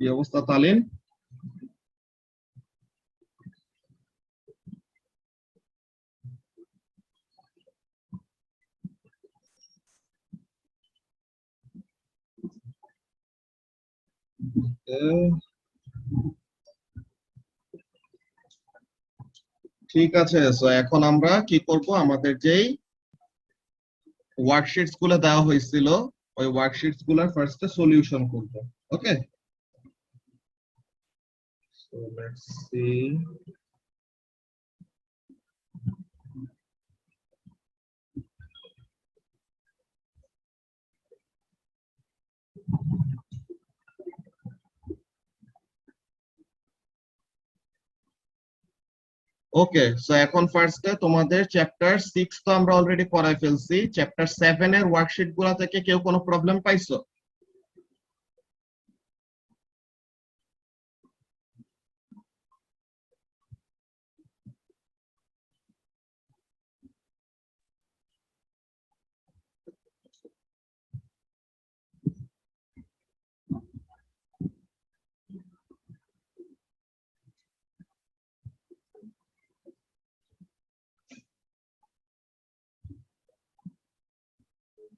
কি অবস্থা তালিম? ঠিক আছে, সো এখন আমরা কি করব, আমাদের যেই ওয়ার্কশিটস গুলো দেওয়া হয়েছিল ওই ওয়ার্কশিটস গুলোর ফার্স্টে সলিউশন করব। Okay, so let's see. Okay, so এখন ফার্স্টে তোমাদের চ্যাপ্টার 6 তো আমরা অলরেডি করাই ফেলছি। চ্যাপ্টার 7 এর ওয়ার্কশিট গুলা থেকে কেউ কোনো প্রবলেম পাইছো?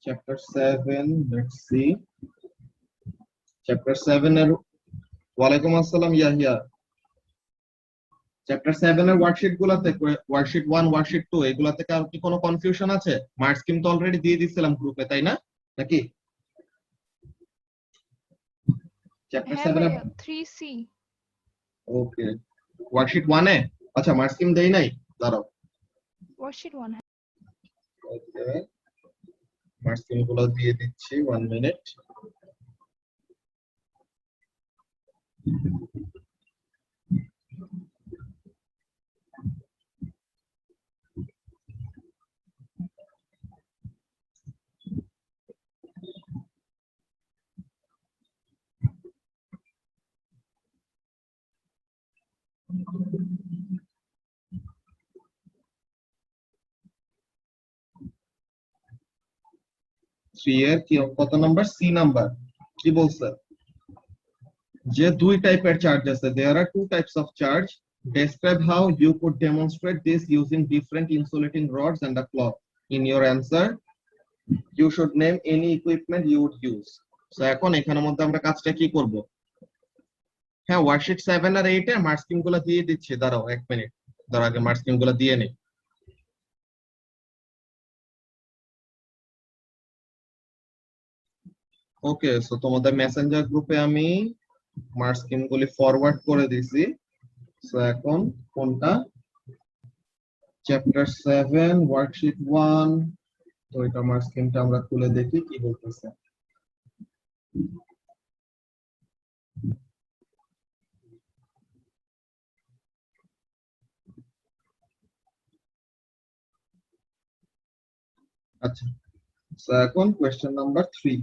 Chapter 7, let's see. চ্যাপ্টার 7 এর, ওয়ালাইকুম আসসালাম ইয়াহিয়া। চ্যাপ্টার 7 এর ওয়ার্কশিট গুলাতে, ওয়ার্কশিট 1 ওয়ার্কশিট 2 এগুলা থেকে আর কি কোনো কনফিউশন আছে? মার্কস কিন্তু অলরেডি দিয়ে দিয়েছিলাম গ্রুপে, তাই না নাকি? চ্যাপ্টার 7 এর 3C। ওকে, ওয়ার্কশিট 1 এ আচ্ছা মার্কস কিম দেই নাই, দাঁড়াও। ওয়ার্কশিট 1। ওকে, মার্কস কিম গুলো দিয়ে দিচ্ছি, 1 মিনিট। থ্রি এর কি কত নাম্বার? C number. কি বলছে যে দুই টাইপের চার্জ আছে, there are two types of charge, describe how you could demonstrate this using different insulating rods and a cloth. In your answer you should name any equipment you would use. So এখন এখানের মধ্যে আমরা কাজটা কি করব? হ্যাঁ, worksheet 7 আর 8 এর marks গুলো দিয়ে দিচ্ছি, দাঁড়াও 1 মিনিট, দাঁড়াও আগে মার্কস গুলো দিয়ে নেই। ওকে, সো তোমাদের মেসেঞ্জার গ্রুপে আমি মার্কস গুলি ফরওয়ার্ড করে দিছি। সো এখন কোনটা? Chapter 7 worksheet 1। তো এটা মার্কস আমরা খুলে দেখি কি বলতেছে। আচ্ছা, সো এখন কোশ্চেন নাম্বার 3।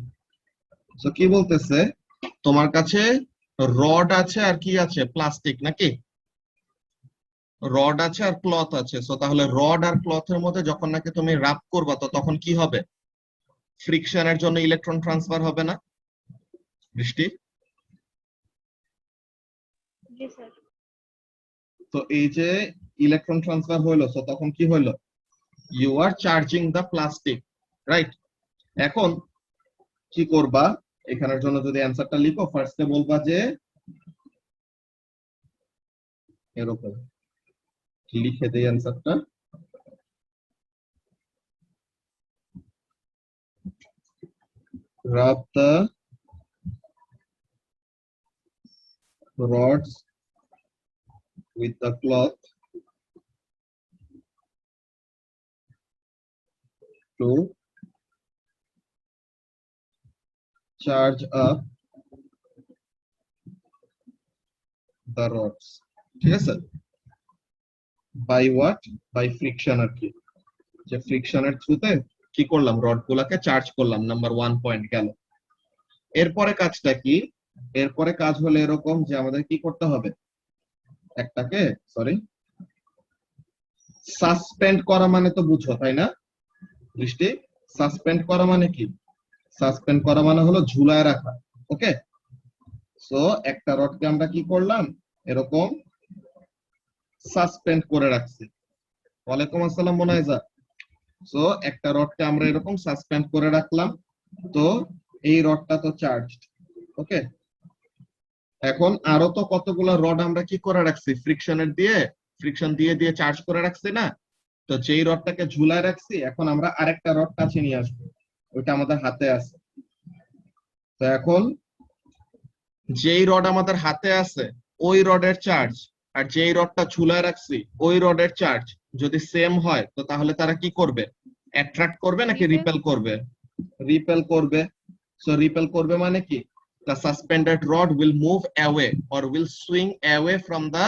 সো কি বলতেছে, তোমার কাছে রড আছে আর কি আছে? প্লাস্টিক নাকি? রড আছে আর ক্লথ আছে। সো তাহলে রড আর ক্লথের মধ্যে যখন নাকি তুমি রাব করবা তো তখন কি হবে? ফ্রিকশনের জন্য ইলেকট্রন ট্রান্সফার হবে না বৃষ্টি? জি স্যার। তো এই যে ইলেকট্রন ট্রান্সফার হইলো, সো তখন কি হইলো? You are charging the plastic, right? এখন কি করবা, এখানের জন্য যদি অ্যান্সারটা লিখো ফার্স্টে বলবা যে এরকম লিখে দেই অ্যান্সারটা। rub the rods with the cloth to charge up the rods. ঠিক আছে? By what? বাই ফ্রিকশন আর কি, যে ফ্রিকশনের থ্রুতে কি করলাম, রড গুলাকে চার্জ করলাম। নাম্বার 1 পয়েন্ট গেল। এরপরে কাজটা কি? এরপরে কাজ হলো এরকম যে আমাদের কি করতে হবে, একটাকে সরি সাসপেন্ড করা মানে তো বুঝো তাই না বৃষ্টি? সাসপেন্ড করা মানে কি? সাসপেন্ড করা মানে হলো ঝুলায় রাখা। ওকে, সো একটা রডকে আমরা কি করলাম, এরকম সাসপেন্ড করে রাখছি। ওয়ালাইকুম আসসালাম মোনায়েজা। সো একটা রডকে আমরা এরকম সাসপেন্ড করে রাখলাম। তো এই রডটা তো চার্জড, ওকে। এখন আরো তো কতগুলো রড আমরা কি করে রাখছি, ফ্রিকশন দিয়ে দিয়ে চার্জ করে রাখছি না। তো যেই রডটাকে ঝুলায় রাখছি, এখন আমরা আরেকটা রড কাছে নিয়ে আসবো, ওইটা আমাদের হাতে আছে। তো এখন যেই রড আমাদের হাতে আছে ওই রডের চার্জ আর যেই রডটা ঝুলায় রাখছি ওই রডের চার্জ যদি সেম হয়, তো তাহলে তারা কি করবে, অ্যাট্রাক্ট করবে নাকি Repel. রিপেল করবে? রিপেল করবে। সো রিপেল করবে মানে কি, the suspended rod will move away or will swing away from the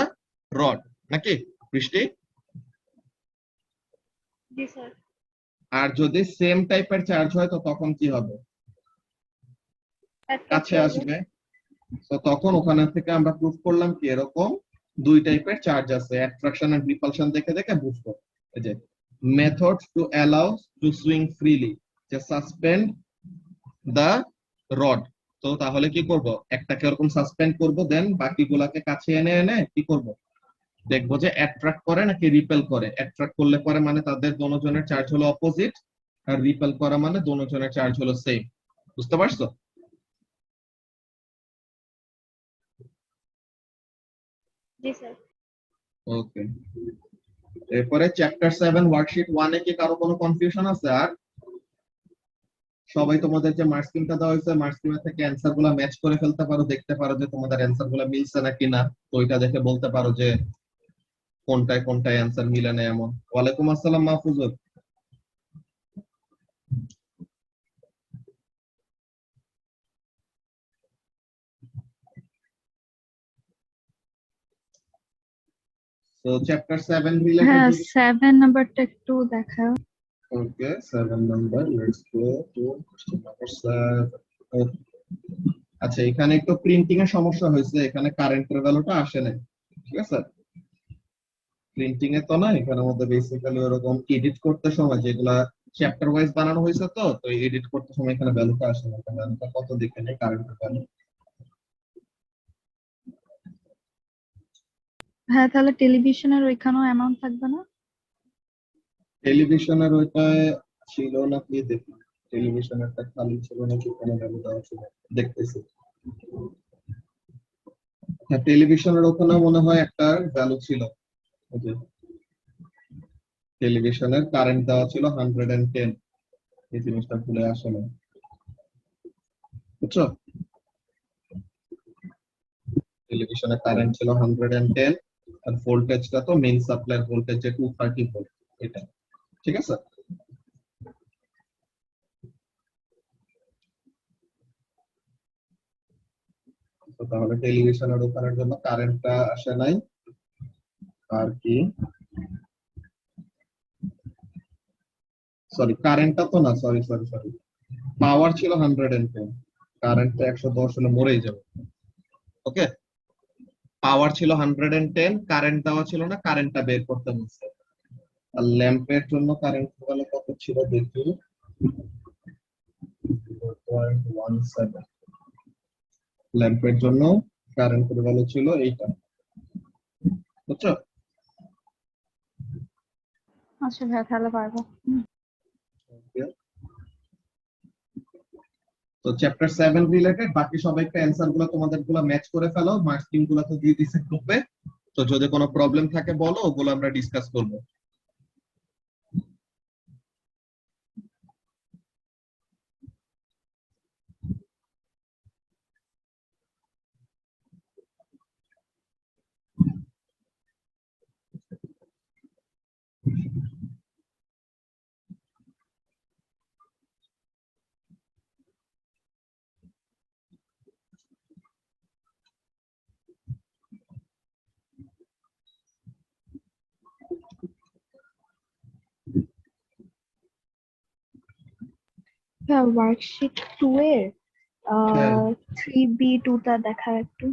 rod, নাকি বৃষ্টি? Yes, sir. আর যদি সেম টাইপের চার্জ হয় তো তখন কি হবে, Attract কাছে করবে। আসবে। তো তখন ওখানে থেকে আমরা প্রুফ করলাম কি এরকম দুই টাইপের চার্জ আছে, অ্যাট্রাকশন এন্ড রিপালশন দেখে দেখে বুঝবো। এই যে method to allow to swing freely, যে সাসপেন্ড দা রড। তো তাহলে কি করব, একটাকে এরকম সাসপেন্ড করব, দেন বাকিগুলাকে কাছে এনে এনে কি করব, দেখবো যে অ্যাট্রাক্ট করে নাকি রিপেল করে। অ্যাট্রাক্ট করলে পরে মানে তাদের দোনোজনের চার্জ হলো অপোজিট, আর রিপেল করা মানে দোনোজনের চার্জ হলো সেম। বুঝতে পারছো? Yes, sir. ওকে। এরপরে চ্যাপ্টার 7 ওয়ার্কশিট 1 এ কি কারো কোনো কনফিউশন আছে? আর সবাই তোমাদের যে মার্ক স্কিমটা দেওয়া হয়েছে, মার্ক স্কিমের থেকে অ্যান্সার গুলা ম্যাচ করে ফেলতে পারো, দেখতে পারো যে তোমাদের অ্যান্সার গুলা মিলছে নাকি না। তো ওইটা দেখে বলতে পারো যে কোনটায় কোনটায় অ্যান্সার মিলে না এমন। ওয়ালাইকুম আসসালাম মাহফুজুর। তো চ্যাপ্টার 7 রিলেটেড হ্যাঁ, যদি 7 নাম্বারটা একটু দেখাও। ওকে 7 number, let's go to question number 7। আচ্ছা, এখানে একটু প্রিন্টিং এর সমস্যা হয়েছে, এখানে কারেন্টের ভ্যালুটা আসে নাই, ঠিক আছে। প্রিন্টিং এ তো না, এখানের মধ্যে বেসিক্যালি ওরকম এডিট করতে সময় যেগুলা চ্যাপ্টার ওয়াইজ বানানো হয়েছে, তো তো এডিট করতে সময় এখানে ভ্যালুটা আসে না। ভ্যালুটা কত দেখে নেই, কারেন্টের ভ্যালু। হ্যাঁ, তাহলে টেলিভিশনের ওইখানেও অ্যামাউন্ট থাকবে না? টেলিভিশনের ওইটায় ছিল নাকি দেখি, টেলিভিশনেরটা খালি ছিল নাকি কোনো ভ্যালু দেওয়া ছিল, দেখতেছি। হ্যাঁ, টেলিভিশনের ওখানে মনে হয় একটা ভ্যালু ছিল, ওই যে টেলিভিশনের কারেন্ট দেওয়া ছিল 110। এই জিনিসটা ভুলে আসে না, বুঝছো। টেলিভিশনের কারেন্ট ছিল 110, আর ভোল্টেজটা তো মেইন সাপ্লাইয়ের ভোল্টেজ যে 230 ভোল্ট, এটা ঠিক আছে। তো তাহলে টেলিভিশনের ওখানের জন্য কারেন্টটা আসে নাই। আর কি, সরি কারেন্টটা তো না, সরি সরি সরি, পাওয়ার ছিল 110, কারেন্টটা 110 হলে মরেই যাবে। ওকে, পাওয়ার ছিল 110, কারেন্ট দেওয়া ছিল না, কারেন্টটা বের করতে বলছে। আর ল্যাম্পের জন্য কারেন্ট তাহলে কত ছিল দেখি, 0.17। ল্যাম্পের জন্য কারেন্টের ভ্যালু ছিল এইটা, বুঝছো। আচ্ছা ভাইয়া, তাহলে পারবো। Okay. তো চ্যাপ্টার 7 রিলেটেড বাকি সবাইকে অ্যান্সার গুলো তোমাদের গুলো ম্যাচ করে ফেলো, মার্কিং গুলো তো দিয়ে দিছে গ্রুপে। তো যদি কোনো প্রবলেম থাকে বলো, ওগুলো আমরা ডিসকাস করবো। হ্যাঁ, ওয়ার্কশিট 2 এর হ্যাঁ, 3B2 টা দেখা একটু।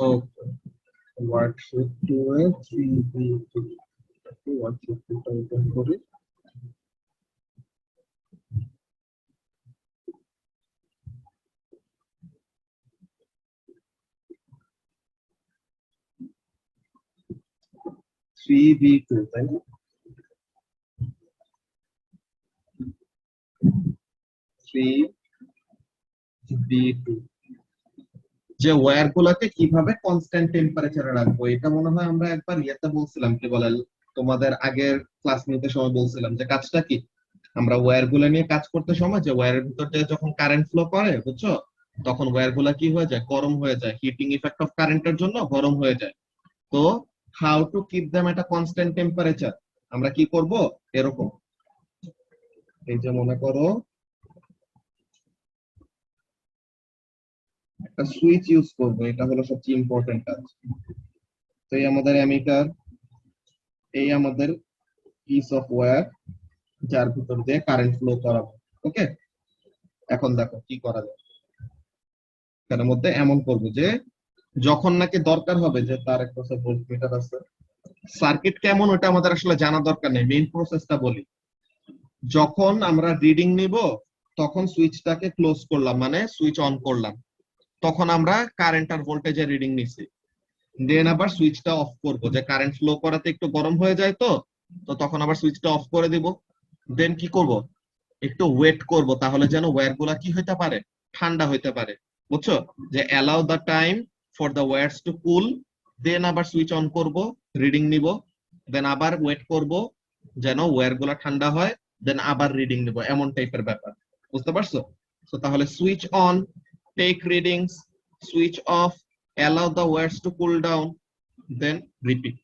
ওকে। ওয়ার্কশিট 2 এ 3B2, ওয়ার্কশিট 2 টা ওপেন করি। 3b2 তাই না 3b2 যে ওয়্যার গুলাকে কিভাবে কনস্ট্যান্ট টেম্পারেচারে রাখবো এটা মনে হয় আমরা একবার ইয়েতে বলছিলাম কি বলে তোমাদের আগের ক্লাস নিতে সময় বলছিলাম যে কাজটা কি আমরা ওয়্যার গুলা নিয়ে কাজ করতে সময় যে ওয়্যারের ভিতর দিয়ে যখন কারেন্ট ফ্লো করে বুঝছো তখন ওয়্যার গুলা কি হয়ে যায় গরম হয়ে যায় হিটিং ইফেক্ট অফ কারেন্টের জন্য গরম হয়ে যায় তো how to keep them at a constant temperature আমরা কি করব এরকম এই যে মনে করো একটা সুইচ ইউজ করব এটা হলো সবচেয়ে ইম্পর্টেন্ট কাজ তো এই আমাদের অ্যামিটার এই আমাদের পিস অফ ওয়্যার যার ভিতর দিয়ে কারেন্ট ফ্লো করাবো ওকে এখন দেখো কি করা যায় এর মধ্যে এমন করব যে যখন নাকি দরকার হবে যে তার একটা ভোল্টমিটার আছে সার্কিট কেমন ওটা আমাদের আসলে জানা দরকার নেই মেইন প্রসেসটা বলি যখন আমরা রিডিং নিব তখন সুইচটাকে ক্লোজ করলাম মানে সুইচ অন করলাম তখন আমরা কারেন্ট আর ভোল্টেজের রিডিং নিছি দেন আবার সুইচটা অফ করব যে কারেন্ট ফ্লো করাতে একটু গরম হয়ে যায় তো তো তখন আবার সুইচটা অফ করে দিব দেন কি করব একটু ওয়েট করব তাহলে যেন ওয়্যার গুলা কি হইতে পারে ঠান্ডা হইতে পারে বুঝছো যে allow the time for the wires to cool then আবার সুইচ অন করব রিডিং নিব দেন আবার ওয়েট করব যেন ওয়্যার গুলা ঠান্ডা হয় দেন আবার রিডিং নিব এমন টাইপের ব্যাপার বুঝতে পারছো তো তাহলে switch on take readings switch off allow the wires to cool down then repeat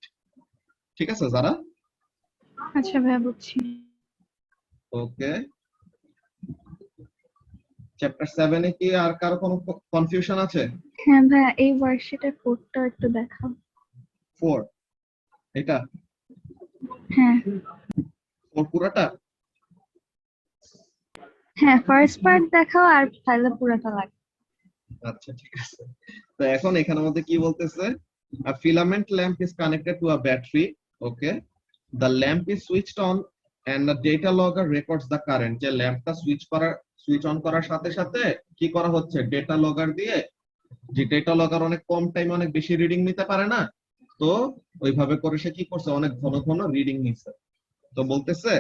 ঠিক আছে যারা আচ্ছা ভাইয়া বুঝছি। ওকে চ্যাপ্টার 7 এ কি আর কারো কোনো কনফিউশন আছে হ্যাঁ ভাইয়া এই ওয়ার্কশিটের কোডটা একটু দেখাও। 4 এটা হ্যাঁ 4 পুরোটা হ্যাঁ ফার্স্ট পার্ট দেখাও আর তাহলে পুরোটা লাগবে। আচ্ছা ঠিক আছে তো এখন এখানের মধ্যে কি বলতেছে a filament lamp is connected to a battery okay the lamp is switched on and the data logger records the current যে ল্যাম্পটা সুইচ অন করার সাথে সাথে কি করা হচ্ছে ডেটা লগগার দিয়ে যে ডেটা লগগার অনেক কম টাইমে অনেক বেশি রিডিং নিতে পারে না তো ওইভাবে করে সে কি করছে অনেক ঘন ঘন রিডিং নিচ্ছে তো বলতেছে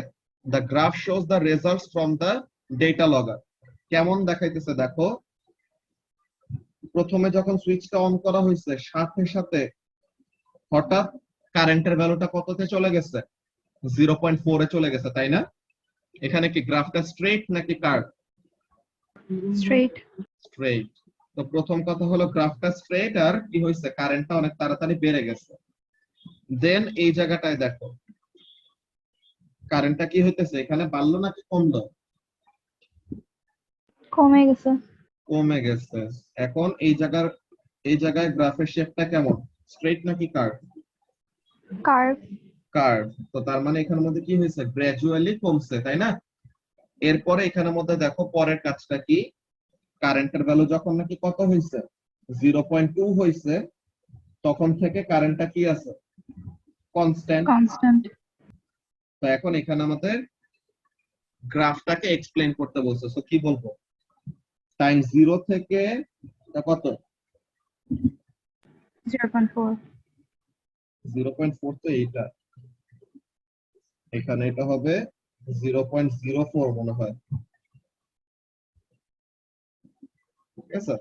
the graph shows the results from the data logger কেমন দেখাইতেছে দেখো প্রথমে যখন সুইচটা অন করা হয়েছে সাথে সাথে হঠাৎ কারেন্টের ভ্যালুটা কততে চলে গেছে 0.4 এ চলে গেছে তাই না এখানে কি গ্রাফটা স্ট্রেট নাকি কার্ভ স্ট্রেট স্ট্রেট তো প্রথম কথা হলো গ্রাফটা স্ট্রেট আর কি হয়েছে কারেন্টটা অনেক তাড়াতাড়ি বেড়ে গেছে দেন এই জায়গাটায় দেখো কারেন্টটা কি হইতেছে এখানে বাড়লো নাকি কমলো কমে গেছে। কমে গেছে এখন এই জায়গায় গ্রাফের শেপটা কেমন স্ট্রেট নাকি কার্ভ কার্ভ কার্ভ তো তার মানে এখানের মধ্যে কি হয়েছে গ্র্যাজুয়ালি কমছে তাই না এরপরে এখানের মধ্যে দেখো পরের কাজটা কি কারেন্টের ভ্যালু যখন নাকি কত হয়েছে 0.2 হয়েছে তখন থেকে কারেন্টটা কি আছে কনস্ট্যান্ট কনস্ট্যান্ট। তো এখন এখানে আমাদের গ্রাফটাকে এক্সপ্লেইন করতে বলছে সো কি বলবো টাইম 0 থেকে কত 0.4 0.4 তো এইটা এখানে এটা হবে 0.04 মনে হয় ঠিক আছে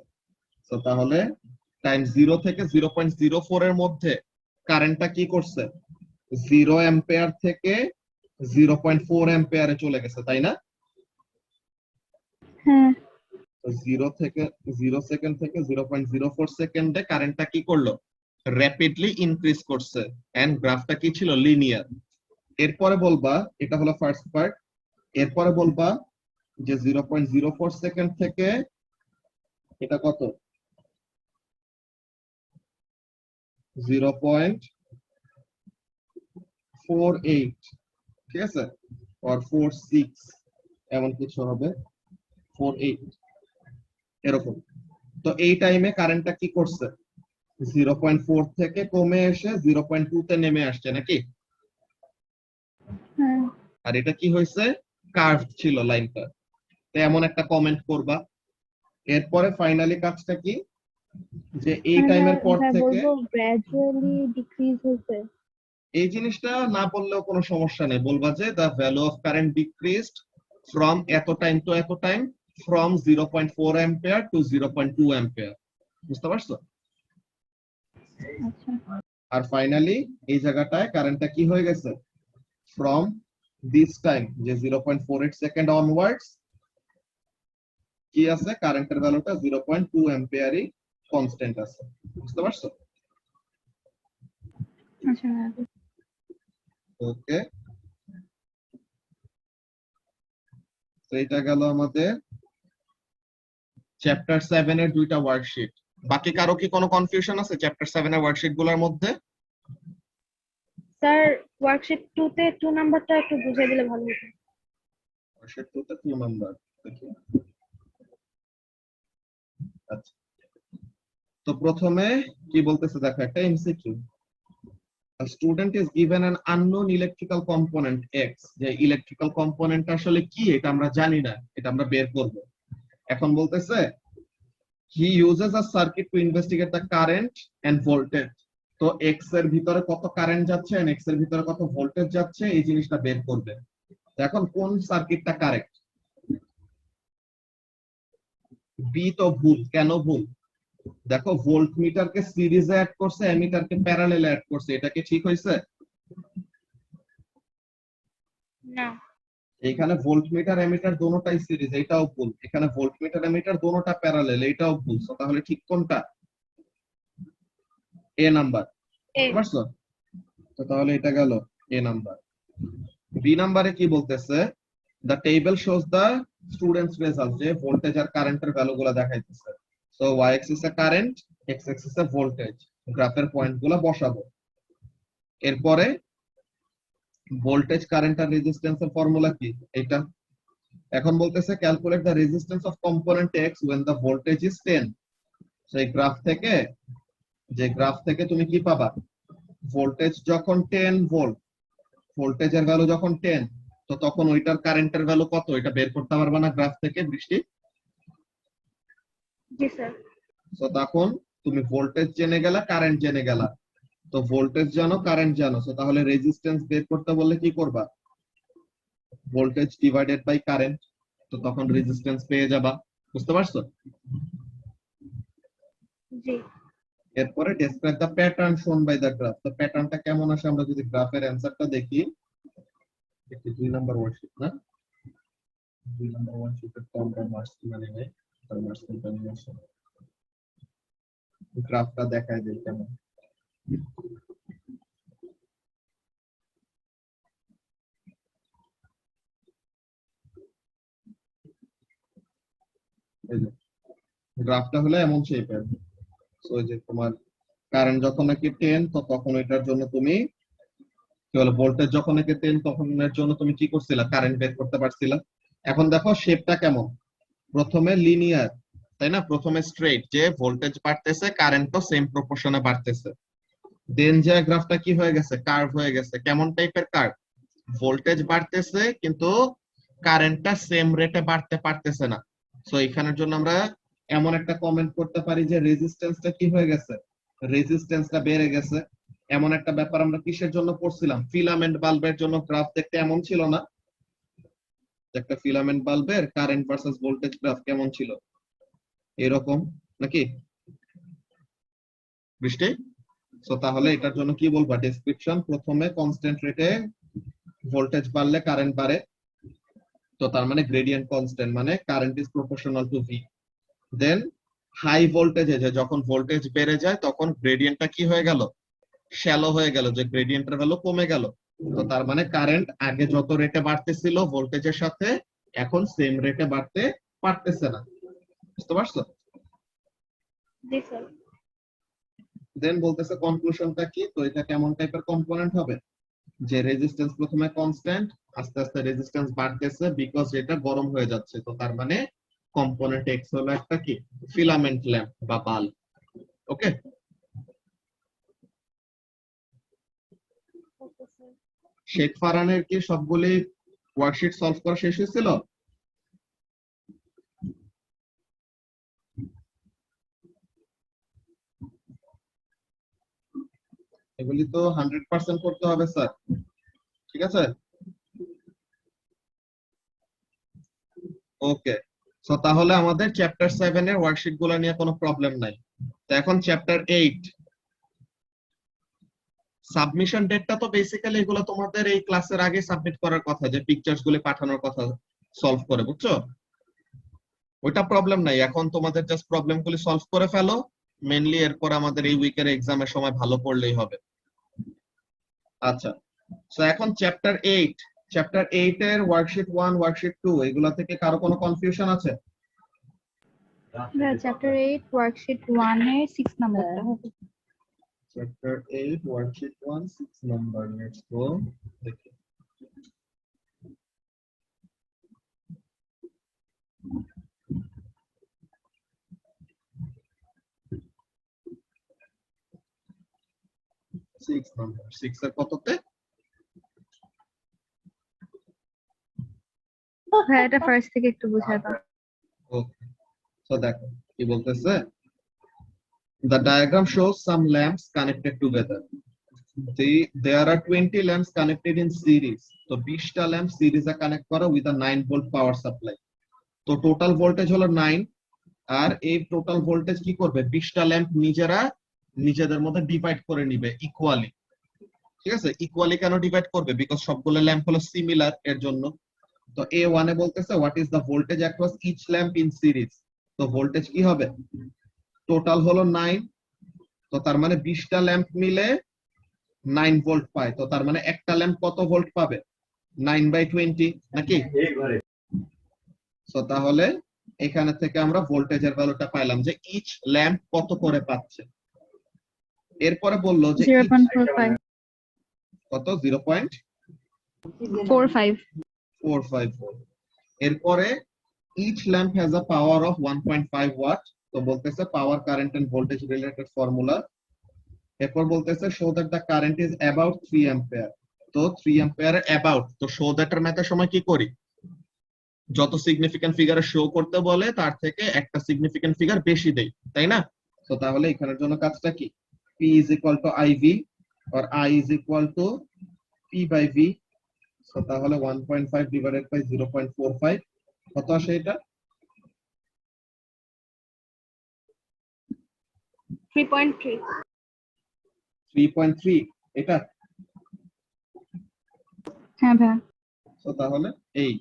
তো তাহলে টাইম 0 থেকে 0.04 এর মধ্যে কারেন্টটা কি করছে 0 অ্যাম্পিয়ার থেকে 0.4 অ্যাম্পিয়ারে চলে গেছে তাই না হ্যাঁ 0 সেকেন্ড থেকে 0.04 সেকেন্ডে কারেন্টটা কি করলো র্যাপিডলি ইনক্রিজ করছে এন্ড গ্রাফটা কি ছিল লিনিয়ার এরপরে বলবা এটা হলো ফার্স্ট পার্ট এরপরে বলবা যে 0.04 সেকেন্ড থেকে এটা কত 0.48 ঠিক আছে or 46 এমন কিছু হবে 48 এরকম তো এই টাইমে কারেন্টটা কি করছে 0.4 থেকে কমে এসে 0.2 তে নেমে আসছে নাকি হ্যাঁ আর এটা কি হয়েছে কার্ভ ছিল লাইনটা তো এমন একটা কমেন্ট করবা এরপরে ফাইনালি কাজটা কি যে এই টাইমের পর থেকে বলবো গ্র্যাজুয়ালি ডিক্রিজ হয়েছে এই জিনিসটা না বললেও কোনো সমস্যা নেই, বলবা যে the value of current decreased from এত টাইম টু এত time from 0.4 ampere to 0.2 ampere. বুঝতে পারছো? আচ্ছা আর ফাইনালি এই জায়গাটায় কারেন্টটা কি হয়ে গেছে, ফ্রম দিস টাইম যে 0.48 সেকেন্ড অনওয়ার্ডস কি আছে, কারেন্টের ভ্যালুটা 0.2 অ্যাম্পিয়ারই কনস্ট্যান্ট আছে। বুঝতে পারছো? আচ্ছা ওকে, তো এটা গেল আমাদের চ্যাপ্টার 7 এর দুইটা ওয়ার্কশিট। বাকি কারো কি কোনো কনফিউশন আছে চ্যাপ্টার 7 এর ওয়ার্কশিট গুলোর মধ্যে? স্যার, ওয়ার্কশিট 2 তে 2 নাম্বারটা একটু বুঝিয়ে দিলে ভালো হতো। ওয়ার্কশিট 2 তে 2 নাম্বার দেখি। আচ্ছা, তো প্রথমে কি বলতেছে দেখো, একটা MCQ. A student is given an unknown electrical component X, যে ইলেকট্রিক্যাল কম্পোনেন্ট আসলে কি এটা আমরা জানি না, এটা আমরা বের করব। এখন বলতেছে he uses a circuit to investigate the current and voltage, তো X এর ভিতরে কত কারেন্ট যাচ্ছে and X এর ভিতরে কত ভোল্টেজ যাচ্ছে এই জিনিসটা বের করবে। এখন কোন সার্কিটটা কারেক্ট? বি তো ভুল। কেন ভুল? দেখো, ভোল্ট মিটারকে সিরিজে অ্যাড করছে, অ্যামিটারকে প্যারালেলে অ্যাড করছে, এটা কি ঠিক হয়েছে? না। এখানে ভোল্ট মিটার অ্যামিটার দোনোটাই সিরিজ, এটাও ভুল। এখানে ভোল্ট মিটার অ্যামিটার দোনোটা প্যারালেল, এটাও ভুল। তো তাহলে ঠিক কোনটা? এ নাম্বার। এ। বুঝতে পারছো? তো তাহলে এটা গেল এ নাম্বার। বি নাম্বারে কি বলতেছে, the table shows the students result, যে ভোল্টেজ আর কারেন্টের ভ্যালুগুলো দেখাইতেছে। সো ওয়াই এক্সিস এ কারেন্ট, এক্স এক্সিস এ ভোল্টেজ, গ্রাফের পয়েন্টগুলো বসাবো। এরপরে ভোল্টেজ, কারেন্ট আর রেজিস্ট্যান্সের ফর্মুলা কি এটা। এখন বলতেছে calculate the resistance of component x when the voltage is 10। সেই গ্রাফ থেকে, যে গ্রাফ থেকে তুমি কি পাবা, ভোল্টেজ যখন 10 ভোল্ট, ভোল্টেজের ভ্যালু যখন 10, তো তখন ওইটার কারেন্টের ভ্যালু কত এটা বের করতে পারবা না গ্রাফ থেকে, বৃষ্টি? জি স্যার। তো তখন তুমি ভোল্টেজ জেনে গেলা, কারেন্ট জেনে গেলা। তো ভোল্টেজ জানো, কারেন্ট জানো, তো তাহলে রেজিস্ট্যান্স বের করতে বললে কি করবা, ভোল্টেজ ডিভাইডেড বাই কারেন্ট, তো তখন রেজিস্ট্যান্স পেয়ে যাবা। বুঝতে পারছো? জি। এরপরে describe the pattern shown by the graph, তো প্যাটার্নটা কেমন আসে আমরা যদি গ্রাফের অ্যানসারটা দেখি। একটি 2 নাম্বার ওয়ার্কশিট না, 2 নাম্বার ওয়ার্কশিটের তো আমরা মার্কস মানে নেই, তার মার্কস নিয়ে আসে। গ্রাফটা দেখায় দেই কেমন। এই যে গ্রাফটা হলো এমন শেপের। সো এই যে তোমার কারেন্ট যখন নাকি 10, তো তখন এটার জন্য তুমি কি বলে, ভোল্টেজ যখন নাকি 10 তখন এর জন্য তুমি কি করছিলা, কারেন্ট বের করতে পারছিলা। এখন দেখো শেপটা কেমন, প্রথমে লিনিয়ার, তাই না, প্রথমে স্ট্রেট, যে ভোল্টেজ বাড়তেছে কারেন্টও সেম প্রপোর্শনে বাড়তেছে। দেন যে গ্রাফটা কি হয়ে গেছে, কার্ভ হয়ে গেছে। কেমন টাইপের কার্ভ, ভোল্টেজ বাড়তেছে কিন্তু কারেন্টটা সেম রেটে বাড়তে পারতেছে না। সো এখানের জন্য আমরা এমন একটা কমেন্ট করতে পারি যে রেজিস্ট্যান্সটা কি হয়ে গেছে, রেজিস্ট্যান্সটা বেড়ে গেছে। এমন একটা ব্যাপার আমরা কিসের জন্য পড়ছিলাম, ফিলামেন্ট বাল্বের জন্য গ্রাফ দেখতে এমন ছিল না, একটা ফিলামেন্ট বাল্বের কারেন্ট ভার্সেস ভোল্টেজ গ্রাফ কেমন ছিল, এরকম নাকি বৃষ্টি? সো তাহলে এটার জন্য কি বলবা, ডেসক্রিপশন, প্রথমে কনস্ট্যান্ট রেটে ভোল্টেজ বাড়লে কারেন্ট বাড়ে, তো তার মানে গ্রেডিয়েন্ট কনস্ট্যান্ট, মানে current is proportional to V. Then high ভোল্টেজে যে যখন ভোল্টেজ বেড়ে যায় তখন গ্রেডিয়েন্টটা কি হয়ে গেল, শ্যালো হয়ে গেল, যে গ্রেডিয়েন্টের ভ্যালু কমে গেল। তো তার মানে কারেন্ট আগে যত রেটে বাড়তেছিল ভোল্টেজের সাথে, এখন সেম রেটে বাড়তে পারতেছে না। বুঝতে পারছো? জি স্যার। দেন বলতেছে কনক্লুশনটা কি, তো এটা কেমন টাইপের কম্পোনেন্ট হবে, যে রেজিস্ট্যান্স প্রথমে কনস্ট্যান্ট, আস্তে আস্তে রেজিস্ট্যান্স বাড়তেছে বিকজ এটা গরম হয়ে যাচ্ছে। তো তার মানে কম্পোনেন্ট এক্স হলো একটা কি, ফিলামেন্ট ল্যাম্প বা বাল্ব। ওকে, ওকে স্যার। শেখ ফারহানের কি সবগুলি ওয়ার্কশিট সলভ করা শেষ হয়েছিল? এগুলি তো 100% করতে হবে স্যার, ঠিক আছে? ওকে, সো তাহলে আমাদের চ্যাপ্টার 7 এর ওয়ার্কশিট গুলো নিয়ে কোনো প্রবলেম নাই। তো এখন চ্যাপ্টার 8 সাবমিশন ডেটটা তো বেসিক্যালি এগুলো তোমাদের এই ক্লাসের আগে সাবমিট করার কথা, যে পিকচার্স গুলো পাঠানোর কথা সলভ করে, বুঝছো? ওইটা প্রবলেম নাই, এখন তোমাদের জাস্ট প্রবলেম গুলি সলভ করে ফেলো মেইনলি, এরপর আমাদের এই উইকের এক্সামের সময় ভালো পড়লেই হবে। আচ্ছা, সো এখন চ্যাপ্টার 8 এর ওয়ার্কশিট 1 ওয়ার্কশিট 2 এগুলা থেকে কারো কোনো কনফিউশন আছে? চ্যাপ্টার 8 ওয়ার্কশিট 1 এর 6 নাম্বারটা হবে। Chapter 8 worksheet 1 6 number, let's go দেখি। সিক্স নাম্বার, 6 এর কততে? হ্যাঁ, এটা ফার্স্ট থেকে একটু বুঝাই দাও। ওকে, সো দেখো কি বলতেছে, the diagram shows some lamps connected together. There are 20 lamps connected in series. তো 20টা ল্যাম্প সিরিজে কানেক্ট করা with a 9 volt power supply. তো টোটাল ভোল্টেজ হলো 9, আর এই টোটাল ভোল্টেজ কি করবে, 20টা ল্যাম্প নিজেদের মধ্যে ডিভাইড করে নিবে ইকুয়ালি। ঠিক আছে, ইকুয়ালি কেন ডিভাইড করবে? বিকজ সবগুলো ল্যাম্প হলো সিমিলার, এর জন্য। তো A1 এ বলতেছে what is the voltage across each lamp in series. তো ভোল্টেজ কি হবে, টোটাল হলো 9, তো তার মানে 20টা ল্যাম্প মিলে 9 ভোল্ট পায়। তো তার মানে একটা ল্যাম্প কত ভোল্ট পাবে, 9/20 নাকি? সো তাহলে এখানে থেকে আমরা ভোল্টেজের ভ্যালুটা পাইলাম যে ইচ ল্যাম্প কত করে পাচ্ছে। এরপরে বললো যে 0.45 কত, 0.45 ভোল্ট। এরপরে each lamp has a power of 1.5 watt. তো বলতেছে power, current and voltage related formula. এরপর বলতেছে show that the current is about 3 ampere. তো 3 ampere about, তো show that এর ম্যাথের সময় কি করি, যত সিগনিফিকেন্ট ফিগারে শো করতে বলে তার থেকে একটা সিগনিফিকেন্ট ফিগার বেশি দেই, তাই না? তো তাহলে এখানের জন্য কাজটা কি, P is equal to IV or I is equal to P/V। তো তাহলে 1.5 divided by 0.45 কত আসে এটা? 3.3 এটা। হ্যাঁ ভাই। তো তাহলে এই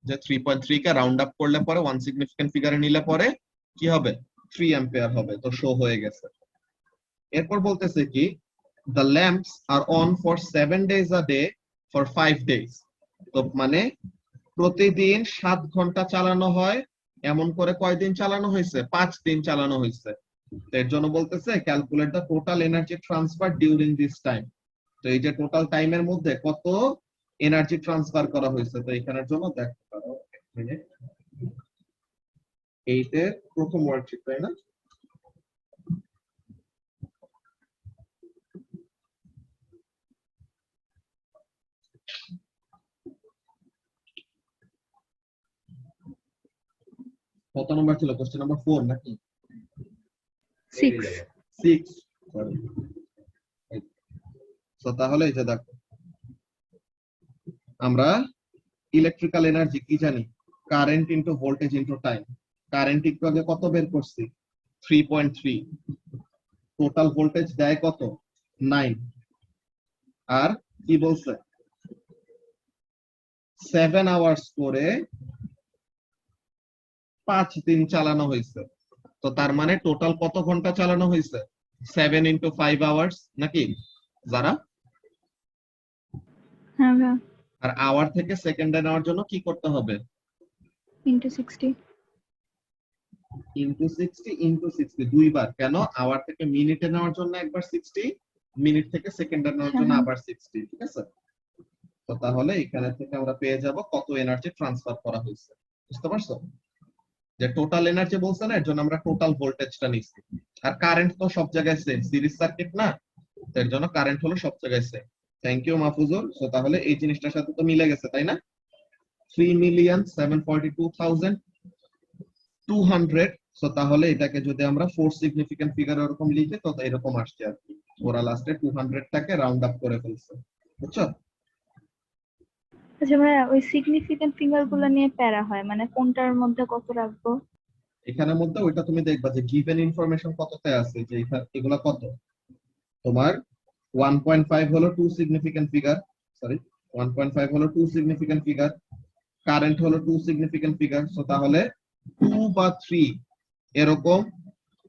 যে 3.3 কে রাউন্ড আপ করলে পরে ওয়ান সিগনিফিকেন্ট ফিগারে নিলে পরে কি হবে, 3 অ্যাম্পিয়ার হবে। তো শো হয়ে গেছে। এরপর বলতেছে কি, the lamps are on for 7 days a day for 5 days। তো মানে প্রতিদিন 7 ঘন্টা চালানো হয়, এমন করে কয়দিন চালানো হয়েছে, 5 দিন চালানো হয়েছে। এর জন্য বলতেছে calculate the total energy transfer during this time. তো এই যে টোটাল টাইমের মধ্যে কত এনার্জি ট্রান্সফার করা হয়েছে। তো এখানের জন্য দেখতে পারো, এক মিনিট, এইটের প্রথম ওয়ার্কশিট, তাই না? কত নম্বর ছিল, কোশ্চেন নাম্বার 4 নাকি 6 6? তো তাহলে এই যে দেখো, আমরা ইলেকট্রিক্যাল এনার্জি কি জানি, current into voltage into time. Current একটু আগে কত বের করছি, 3.3। টোটাল ভোল্টেজ দেয় কত, 9। আর কি বলছে, 7 আওয়ার্স করে 5 দিন চালানো হয়েছে। তো তার মানে টোটাল কত ঘন্টা চালানো হয়েছে, 7 into 5 আওয়ার্স নাকি যারা? হ্যাঁ ভাই। আর আওয়ার থেকে সেকেন্ডে নেওয়ার জন্য কি করতে হবে, ইনটু 60 ইনটু 60 দুইবার। কেন, আওয়ার থেকে মিনিটে নেওয়ার জন্য একবার 60, মিনিট থেকে সেকেন্ডে নেওয়ার জন্য আবার 60। ঠিক আছে, তো তাহলে এখানে থেকে আমরা পেয়ে যাব কত এনার্জি ট্রান্সফার করা হয়েছে। বুঝতে পারছো, যে টোটাল এনার্জি বলছে না, এর জন্য আমরা টোটাল ভোল্টেজটা নিচ্ছি। আর কারেন্ট তো সব জায়গায় সেম, সিরিজ সার্কিট না, এর জন্য কারেন্ট হলো সব জায়গায় same. Thank you Mahfuzur. So তাহলে এই জিনিসটার সাথে তো মিলে গেছে, তাই না? 3,742,200। সো তাহলে এটাকে যদি আমরা 4 সিগনিফিকেন্ট ফিগার এরকম লিখি তো এরকম আসছে আর কি। ওরা লাস্টে 200 টাকে রাউন্ড আপ করে ফেলছে, বুঝছো? আচ্ছা ভাইয়া, ওই সিগনিফিকেন্ট ফিঙ্গার গুলো নিয়ে প্যারা হয়, মানে কোনটার মধ্যে কত রাখবো? এখানের মধ্যে ওইটা তুমি দেখবা যে গিভেন ইনফরমেশন কততে আছে, যে এগুলা কত তোমার 1.5 হলো টু সিগনিফিকেন্ট ফিগার, সরি 1.5 হলো টু সিগনিফিকেন্ট ফিগার, কারেন্ট হলো টু সিগনিফিকেন্ট ফিগার। সো তাহলে 2 বা 3 এরকম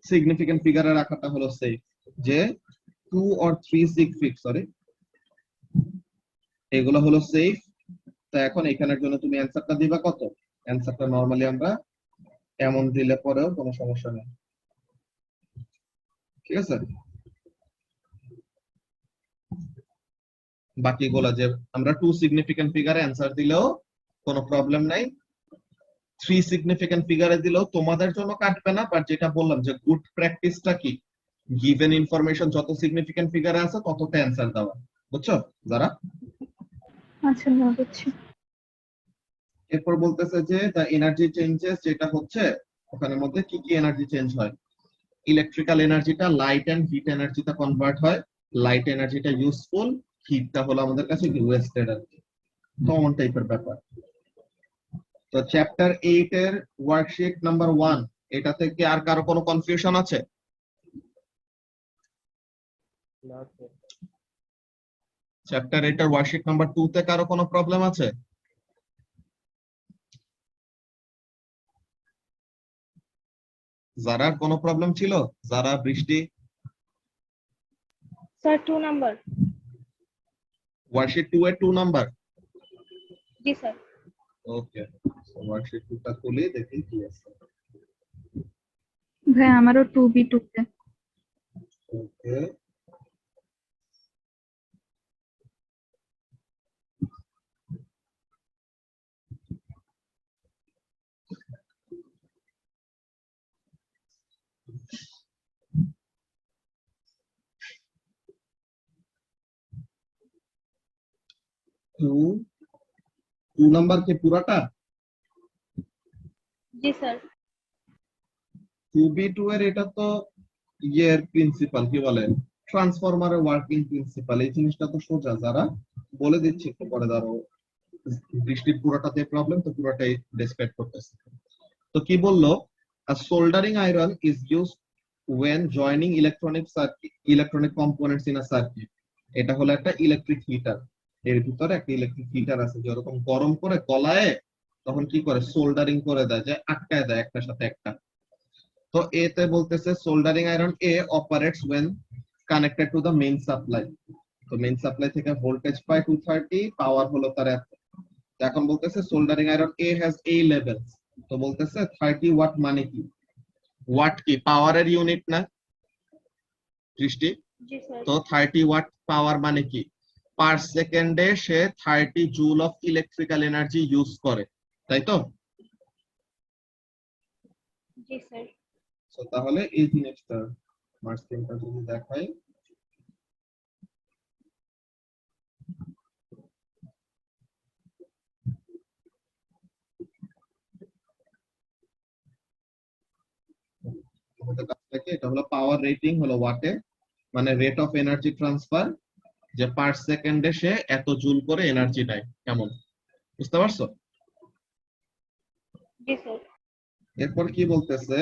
সিগনিফিকেন্ট ফিগারে রাখাটা হলো সেফ, যে 2 or 3 সরি, এগুলো হলো সেফ। তো এখন এখানের জন্য তুমি অ্যানসারটা দিবা কত? অ্যানসারটা নরমালি আমরা এমন দিলে পরেও কোনো সমস্যা নেই, ঠিক আছে? বাকিগুলো যে আমরা টু সিগনিফিকেন্ট ফিগারে অ্যানসার দিলেও কোনো প্রবলেম নাই, থ্রি সিগনিফিকেন্ট ফিগারে দিলেও তোমাদের জন্য কাটবে না। বাট যেটা বললাম যে গুড প্র্যাকটিসটা কি, গিভেন ইনফরমেশন যত সিগনিফিকেন্ট ফিগারে আছে ততটা অ্যানসার দেওয়া, বুঝছো যারা? আচ্ছা ভাইয়া, বুঝছি। এরপর বলতেছে যে দ্য এনার্জি চেঞ্জেস, যেটা হচ্ছে ওখানের মধ্যে কি কি এনার্জি চেঞ্জ হয়। ইলেকট্রিক্যাল এনার্জিটা লাইট এন্ড হিট এনার্জিতে কনভার্ট হয়। লাইট এনার্জিটা ইউজফুল, হিটটা হলো আমাদের কাছে ওয়েস্টেড এনার্জি, কমন টাইপের ব্যাপার। তো চ্যাপ্টার 8 এর ওয়ার্কশিট নাম্বার 1, এটা থেকে আর কারো কোনো কনফিউশন আছে? চ্যাপ্টার 8 এর ওয়ার্কশিট নাম্বার 2 তে কারো কোনো প্রবলেম আছে? যারা কোনো প্রবলেম ছিল? যারা, বৃষ্টি? Sir 2 number. ওয়ার্কশিট 2 এর 2 নাম্বার? জি স্যার। ওকে, ওয়ার্কশিট 2 টা খুলে দেখি কি আছে। ভাইয়া আমারও 2B2 তে। ওকে, টু নাম্বার কি পুরাটা? জি স্যার। 2B2 এর এটা তো ইয়ের প্রিন্সিপাল, কি বলে, ট্রান্সফরমারের ওয়ার্কিং প্রিন্সিপাল। এই জিনিসটা তো সোজা, যারা বলে দিচ্ছি একটু পরে, ধরো বৃষ্টির পুরোটাতে প্রবলেম, তো পুরোটাই ডেসক্রাইব করতেছে। তো কি বললো, a soldering iron is used when joining electronic components in a circuit. এটা হলো একটা ইলেকট্রিক হিটার, এর ভিতরে একটা ইলেকট্রিক হিটার আছে, যেরকম গরম করে গলায় তখন কি করে সোল্ডারিং করে দেয়, যে আটকায় দেয় একটার সাথে একটা। তো এতে বলতেছে soldering iron A operates when connected to the main supply। তো মেইন সাপ্লাই থেকে ভোল্টেজ পায় 230, পাওয়ার হলো তার এত। তো এখন বলতেছে soldering iron A has a levels. তো বলতেছে 30 ওয়াট মানে কি? ওয়াট কি পাওয়ারের ইউনিট না দৃষ্টি? জি স্যার। তো 30 ওয়াট পাওয়ার মানে কি? পার সেকেন্ডে সে 30 joule of electrical energy use করে, তাই তো? জি স্যার। তো তাহলে এই জিনিসটা মার্কসিংটা যদি দেখাই, আমাদের কাছ থেকে এটা হলো পাওয়ার রেটিং হলো ওয়াটে, মানে রেট অফ এনার্জি ট্রান্সফার, যে পার সেকেন্ডে সে এত জুল করে এনার্জি নেয়, কেমন বুঝতে পারছো? জি স্যার। এরপর কি বলতেছে,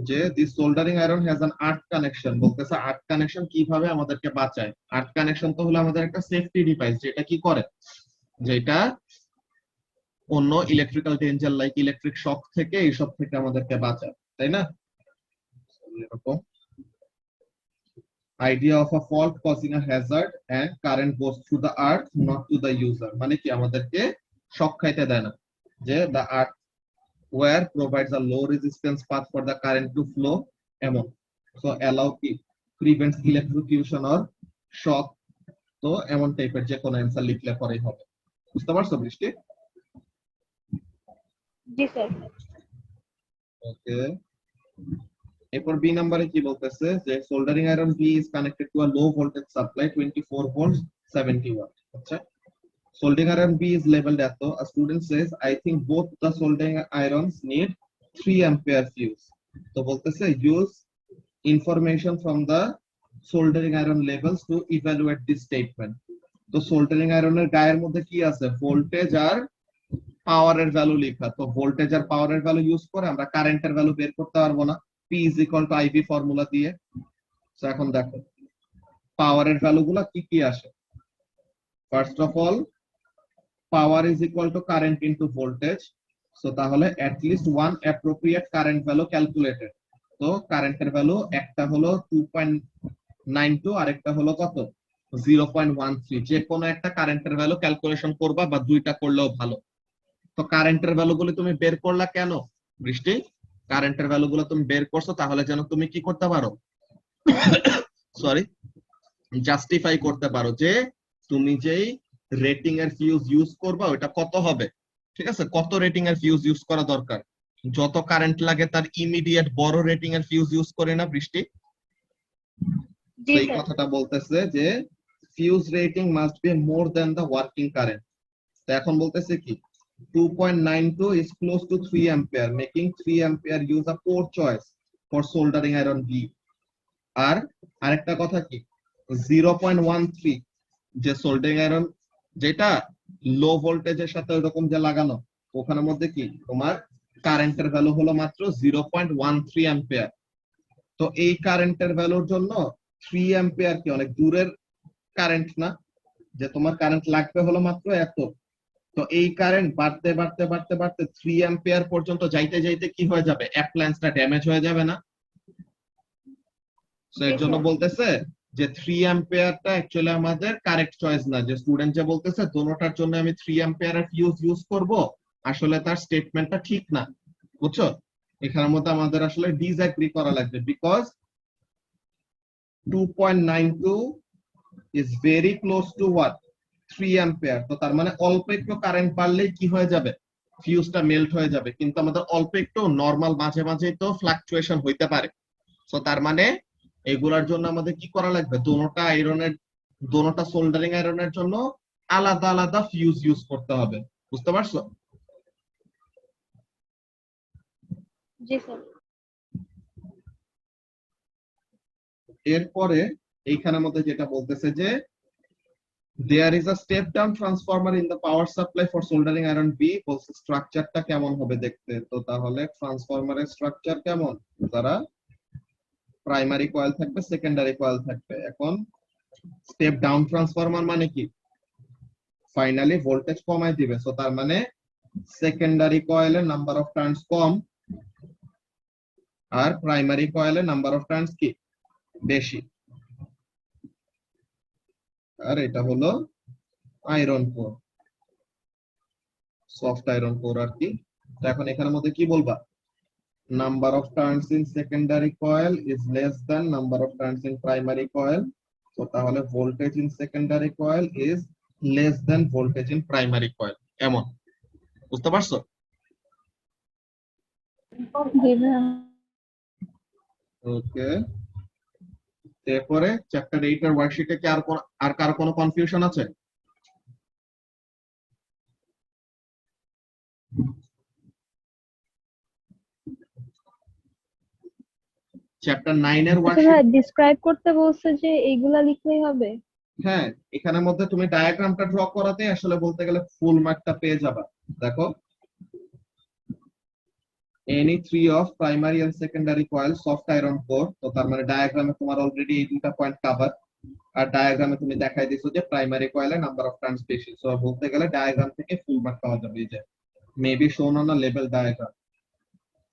যে the soldering iron has an earth connection. বলতেছে আর্থ কানেকশন কিভাবে আমাদেরকে বাঁচায়। আর্থ কানেকশন তো হলো আমাদের একটা সেফটি ডিভাইস, যেটা কি করে, যেটা অন্য electrical danger like electric shock থেকে, এইসব থেকে আমাদেরকে বাঁচায়, তাই না? এরকম idea of a fault causing a hazard and current goes through the earth not to the user, মানে কি আমাদেরকে শক খাইতে দেয় না, যে the earth where provides a low resistance path for the current to flow এমন। so allow কি prevents electrocution or shock। তো এমন টাইপের যে কোনো অ্যান্সার লিখলে পরেই হবে, বুঝতে পারছো বৃষ্টি? জি স্যার। ওকে, এরপর বি নাম্বারে কি বলতেছে, যে soldering iron B is connected to a low voltage supply 24 volt 70 watt. আচ্ছা, soldering iron B is labeled as though a student says I think both the soldering irons need 3 ampere fuse। তো বলতেছে use information from the soldering iron levels to evaluate this statement. তো soldering আয়রনের গায়ের মধ্যে কি আছে, voltage আর পাওয়ারের value লেখা। তো ভোল্টেজ আর পাওয়ারের ভ্যালু ইউজ করে আমরা কারেন্টের ভ্যালু বের করতে পারবো না, P is equal to IV formula দিয়ে। তো এখন দেখো পাওয়ারের ভ্যালু গুলা কি কি আসে। First of all power is equal to current into voltage. So তাহলে at least one appropriate current value calculated। তো কারেন্টের ভ্যালু একটা হলো 2.92 আর একটা হলো কত 0.13। যে কোনো একটা কারেন্টের ভ্যালু ক্যালকুলেশন করবা বা দুইটা করলেও ভালো। তো কারেন্টের ভ্যালু গুলো তুমি বের করলা কেন বৃষ্টি? কারেন্টের ভ্যালু গুলো তুমি বের করছো তাহলে যেন তুমি কি করতে পারো, সরি, জাস্টিফাই করতে পারো যে তুমি যেই রেটিং এর ফিউজ ইউজ করবা ওটা কত হবে, ঠিক আছে, কত রেটিং এর ফিউজ ইউজ করা দরকার। যত কারেন্ট লাগে তার ইমিডিয়েট বড় রেটিং এর ফিউজ ইউজ করে না বৃষ্টি? এই কথাটা বলতেছে যে fuse rating must be more than the working current. তো এখন বলতেছে কি 2.92 is close to 3 ampere, making 3 ampere use a poor choice for soldering iron B। আর আরেকটা কথা কি 0.13 যে সোল্ডারিং আয়রন যেটা লো ভোল্টেজের সাথে ওরকম যে লাগানো, ওখানের মধ্যে কি তোমার কারেন্টের ভ্যালু হলো মাত্র 0.13 অ্যাম্পিয়ার। তো এই কারেন্টের ভ্যালুর জন্য 3 অ্যাম্পিয়ার কি অনেক দূরের কারেন্ট না, যে তোমার কারেন্ট লাগবে হলো মাত্র এত। তো এই কারেন্ট বাড়তে বাড়তে বাড়তে বাড়তে 3 অ্যাম্পিয়ার পর্যন্ত যাইতে যাইতে কি হয়ে যাবে, অ্যাপ্লায়েন্সটা ড্যামেজ হয়ে যাবে না? সো এর জন্য বলতেছে যে 3 অ্যাম্পিয়ারটা অ্যাকচুয়ালি আমাদের কারেক্ট চয়েস না। যে স্টুডেন্ট যে বলতেছে দোনোটার জন্য আমি 3 অ্যাম্পিয়ারের ফিউজ ইউজ করব, আসলে তার স্টেটমেন্টটা ঠিক না, বুঝছো? এখানের মধ্যে আমাদের আসলে ডিসএগ্রি করা লাগবে, because 2.92 is very close two what 3 ampere. তো তার মানে অল্প একটু কারেন্ট বাড়লেই কি হয়ে যাবে, ফিউজটা মেল্ট হয়ে যাবে। কিন্তু আমাদের অল্প একটু নরমাল মাঝে মাঝে তো ফ্লাকচুয়েশন হইতে পারে। সো তার মানে এগুলার জন্য আমাদের কি করা লাগবে, দোনোটা সোল্ডারিং আয়রনের জন্য আলাদা আলাদা ফিউজ ইউজ করতে হবে। বুঝতে পারছো? জি স্যার। এরপরে এইখানের মধ্যে যেটা বলতেছে যে there is a step down transformer in the power supply for soldering iron B। বলছে স্ট্রাকচারটা কেমন হবে দেখতে। তো তাহলে ট্রান্সফরমারের স্ট্রাকচার কেমন, তারা প্রাইমারি কয়েল থাকবে, সেকেন্ডারি কয়েল থাকবে। এখন স্টেপ ডাউন ট্রান্সফরমার মানে কি, ফাইনালি ভোল্টেজ কমাই দিবে। সো তার মানে সেকেন্ডারি কয়েলের নাম্বার অফ টার্নস কম আর প্রাইমারি কয়েলের নাম্বার অফ টার্নস কি বেশি। আর এটা হলো iron core, soft iron core আর কি। তো এখন এখানের মধ্যে কি বলবা, number of turns in secondary coil is less than number of turns in primary coil. তো তাহলে voltage in secondary coil is less than voltage in primary coil, এমন। বুঝতে পারছো? ওকে। এরপরে চ্যাপ্টার 8 এর ওয়ার্কশিটে কি আর কার কোনো কনফিউশন আছে? চ্যাপ্টার 9 এর ওয়ার্কশিট ডিসক্রাইব করতে বলছে যে এইগুলা লিখলেই হবে। হ্যাঁ, এখানের মধ্যে তুমি ডায়াগ্রামটা ড্র করাতে আসলে বলতে গেলে ফুল মার্কটা পেয়ে যাবা। দেখো any three of primary and secondary coil soft iron core। তো তার মানে ডায়াগ্রামে তোমার অলরেডি এই দুটো পয়েন্ট কভার। আর ডায়াগ্রামে তুমি দেখাই দিছো যে প্রাইমারি কয়েলে নাম্বার অফ টার্নস বেশি। সো বলতে গেলে ডায়াগ্রাম থেকে ফুল মার্ক পাওয়া যাবে। এই যে মেবি শোন অন আ লেভেল ডায়াগ্রাম।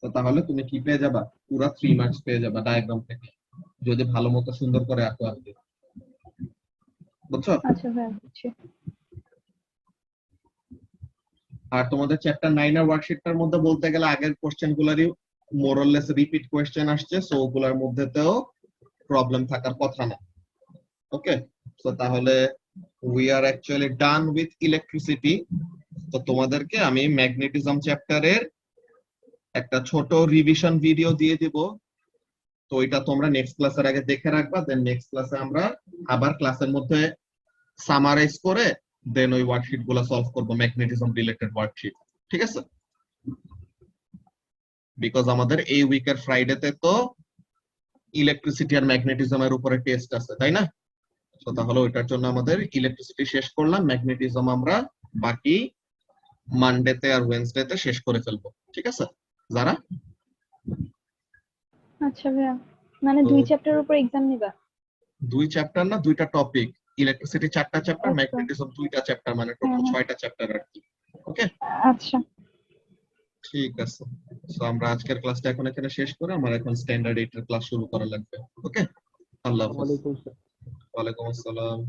তো তাহলে তুমি কি পেয়ে যাবা, পুরো 3 মার্কস পেয়ে যাবা ডায়াগ্রাম থেকে, যদি ভালো মতো সুন্দর করে আঁকো আর কি। বুঝছো? আচ্ছা ভাই, বুঝছি। আর তোমাদের চ্যাপ্টার 9 এর ওয়ার্কশিটটার মধ্যে বলতে গেলে আগের কোশ্চেন গুলারই মোরলেস রিপিট কোশ্চেন আসছে। সো ওগুলার মধ্যেতেও প্রবলেম থাকার কথা না। ওকে, সো তাহলে we are actually done with electricity. তো তোমাদেরকে আমি ম্যাগনেটিজম চ্যাপ্টারের একটা ছোট রিভিশন ভিডিও দিয়ে দিব। তো এটা তোমরা নেক্সট ক্লাসের আগে দেখে রাখবা, দেন নেক্সট ক্লাসে আমরা আবার ক্লাসের মধ্যে সামারাইজ করে দেন ওই ওয়ার্কশিট গুলো সলভ করব, ম্যাগনেটিজম রিলেটেড ওয়ার্কশিট। ঠিক আছে? বিকজ আমাদের এই উইকের ফ্রাইডেতে তো ইলেকট্রিসিটি আর ম্যাগনেটিজমের উপরে টেস্ট আছে, তাই না? তো তাহলে ওইটার জন্য আমাদের ইলেকট্রিসিটি শেষ করলাম, ম্যাগনেটিজম আমরা বাকি মানডেতে আর ওয়েডনেসডেতে শেষ করে ফেলবো, ঠিক আছে যারা? আচ্ছা ভাইয়া, মানে তো 2 চ্যাপ্টারের উপর এক্সাম নিবা? 2 চ্যাপ্টার না, 2টা টপিক। ইলেকট্রিসিটি 4টা চ্যাপ্টার, আচ্ছা, ম্যাগনেটিজম 2টা চ্যাপ্টার, মানে হ্যাঁ টোটাল হ্যাঁ, 6টা চ্যাপ্টার আর কি। ওকে, আচ্ছা। ঠিক আছে। সো আমরা আজকের ক্লাসটা এখন এখানে শেষ করে আমার এখন স্ট্যান্ডার্ড 8 এর ক্লাস শুরু করা লাগবে। ওকে, আল্লাহ হাফেজ। ওয়ালাইকুম আসসালাম। ওয়ালাইকুম আসসালাম।